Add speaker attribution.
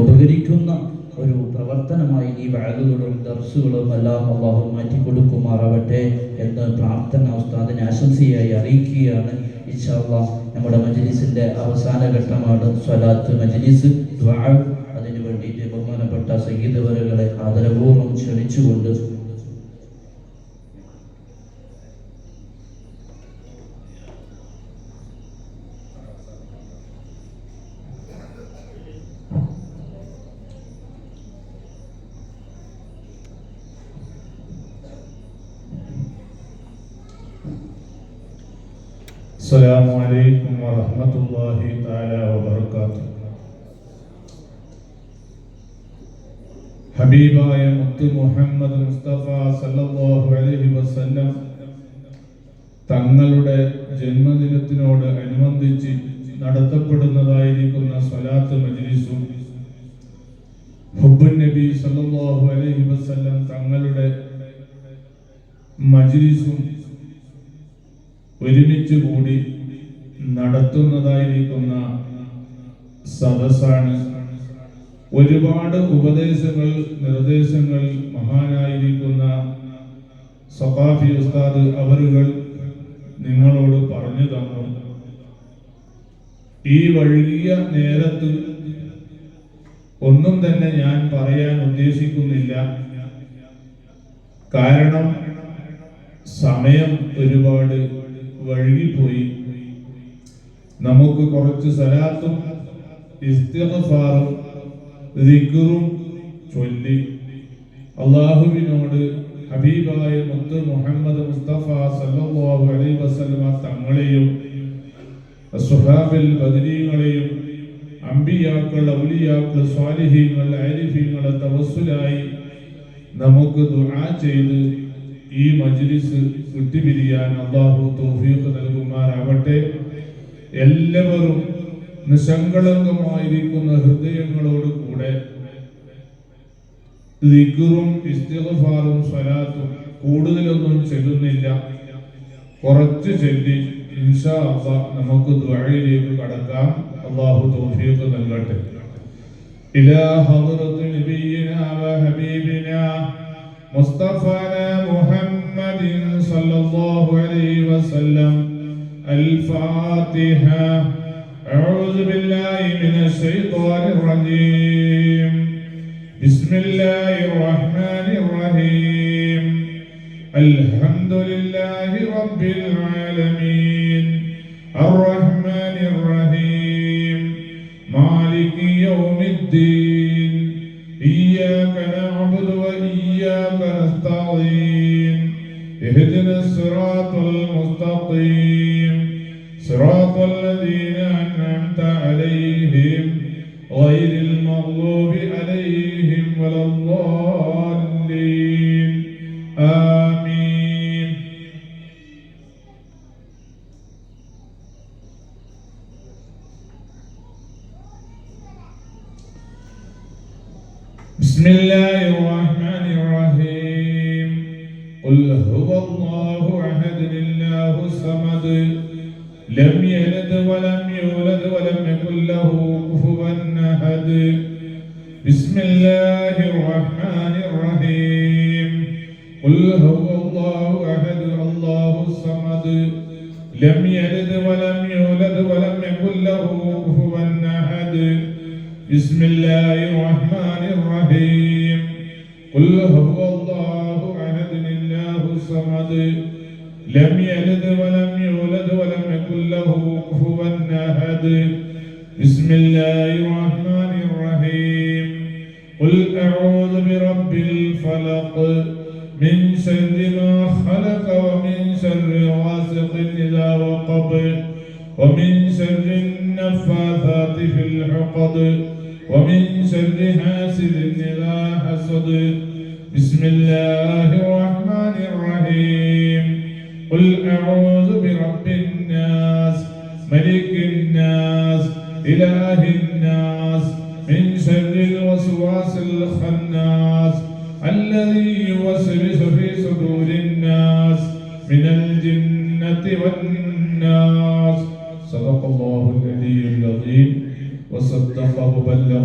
Speaker 1: ഉപകരിക്കുന്ന ഒരു പ്രവർത്തനമായി ഈ വഅദുകളും ദർസുകളും എല്ലാം അല്ലാഹു മാറ്റിക്കൊടുക്കുമാറാവട്ടെ എന്ന് പ്രാർത്ഥന ഉസ്താദിനെ ആശംസയായി അറിയിക്കുകയാണ്. ഇൻഷാ അല്ലാഹ് നമ്മുടെ മജ്ലിസിന്റെ അവസാന ഘട്ടമാണ് സ്വലാത്ത് മജ്ലിസ് ദുആ. അതിനു വേണ്ടിയിട്ട് ബഹുമാനപ്പെട്ട സയ്യിദ് അവറുകളെ ആദരപൂർവ്വം ക്ഷണിച്ചുകൊണ്ട്
Speaker 2: السلام عليكم ورحمة الله تعالى وبركاته. ഹബീബായ മുത്ത് മുഹമ്മദ് മുസ്തഫ സല്ലല്ലാഹു അലൈഹി വസല്ലം തങ്ങളുടെ ജന്മദിനത്തിനോട് അനുബന്ധിച്ച് നടത്തപ്പെടുന്നതായിരിക്കുന്ന സ്വലാത്ത് മജ്ലിസും ഹുബ്ബുൻ നബി സല്ലല്ലാഹു അലൈഹി വസല്ലം തങ്ങളുടെ മജ്ലിസും ഒരുമിച്ച് കൂടി നടത്തുന്നതായിരിക്കുന്ന സദസ്സാണ്. ഒരുപാട് ഉപദേശങ്ങൾ നിർദ്ദേശങ്ങൾ മഹാനായിരിക്കുന്ന സഖാഫി ഉസ്താദ് അവറുകൾ നിങ്ങളോട് പറഞ്ഞു തന്നു. ഈ വൈകിയ നേരത്ത് ഒന്നും തന്നെ ഞാൻ പറയാൻ ഉദ്ദേശിക്കുന്നില്ല. കാരണം സമയം ഒരുപാട് വഴുകിപ്പോയി. നമുക്ക് കുറച്ച് സലാത്തും ഇസ്തിഗ്ഫാറും ദിക്റും ചൊല്ലി അല്ലാഹുവിനോട് ഹബീബായ മുത്ത് മുഹമ്മദ് മുസ്തഫ സല്ലല്ലാഹു അലൈഹി വസല്ലം തങ്ങളെയും സ്വഹാബിൽ ബദരീങ്ങളെയും അംബിയാക്കൾ ഔലിയാക്കൾ സ്വാലിഹീങ്ങൾ ആരിഫീങ്ങളെ തവസ്സുലായി നമുക്ക് ദുആ ചെയ്ത് ഈ മജ്ലിസ് വിട്ടുപിരിയാൻ അല്ലാഹു തൗഫീഖ് നൽകുമാറാവട്ടെ. എല്ലാവരും നിസ്സങ്കലങ്കമായിരിക്കുന്ന ഹൃദയങ്ങളോട് കൂടെ ദിക്റും ഇസ്തിഗ്ഫാറും സ്വലാത്തും കൂടുതലൊന്നും ചൊല്ലുന്നില്ല, കുറച്ച് ചൊല്ലി ഇൻഷാ അല്ലാഹ് നമുക്ക് ദുആയിലേക്ക് കടക്കാം. അല്ലാഹു തൗഫീഖ് നൽകട്ടെ. ഇലാ ഹദ്റത്തി നബിയിനാ വ ഹബീബിനാ മുസ്തഫാനാ മുഹമ്മദിൻ സല്ലല്ലാഹു അലൈഹി വസല്ലം. الفاتحة. أعوذ بالله من الشيطان الرجيم. بسم الله الرحمن الرحيم. الحمد لله رب العالمين الرحمن الرحيم مالك يوم الدين إياك نعبد وإياك نستعين اهدنا الصراط المستقيم صراط الذين أنعمت عليهم غير المغضوب عليهم ولا الضالين آمين. بسم الله الرحمن الرحيم. قل هو الله أحد الله الصمد لم يلد ولم يولد ولم يكن له كفوا أحد. بسم الله الرحمن الرحيم. قل هو الله أحد الله الصمد لم يلد ولم يولد ولم يكن له كفوا أحد. بسم الله الرحمن الرحيم. قل هو الله أحد الله الصمد لم يلد ولم يولد ولم يكن له كفوا أحد. بسم الله الرحمن الرحيم. قل أعوذ برب الفلق من شر ما خلق ومن شر غاسق إذا وقب ومن شر النفاثات في العقد ومن شر حاسد إذا حسد. بسم الله الرحمن الرحيم. قل أعوذ برب الناس ملك الناس إله الناس من شر الوسواس الخناس الذي يوسوس في صدور الناس من الجنة والناس. صدق الله العلي العظيم وصدق وبلغ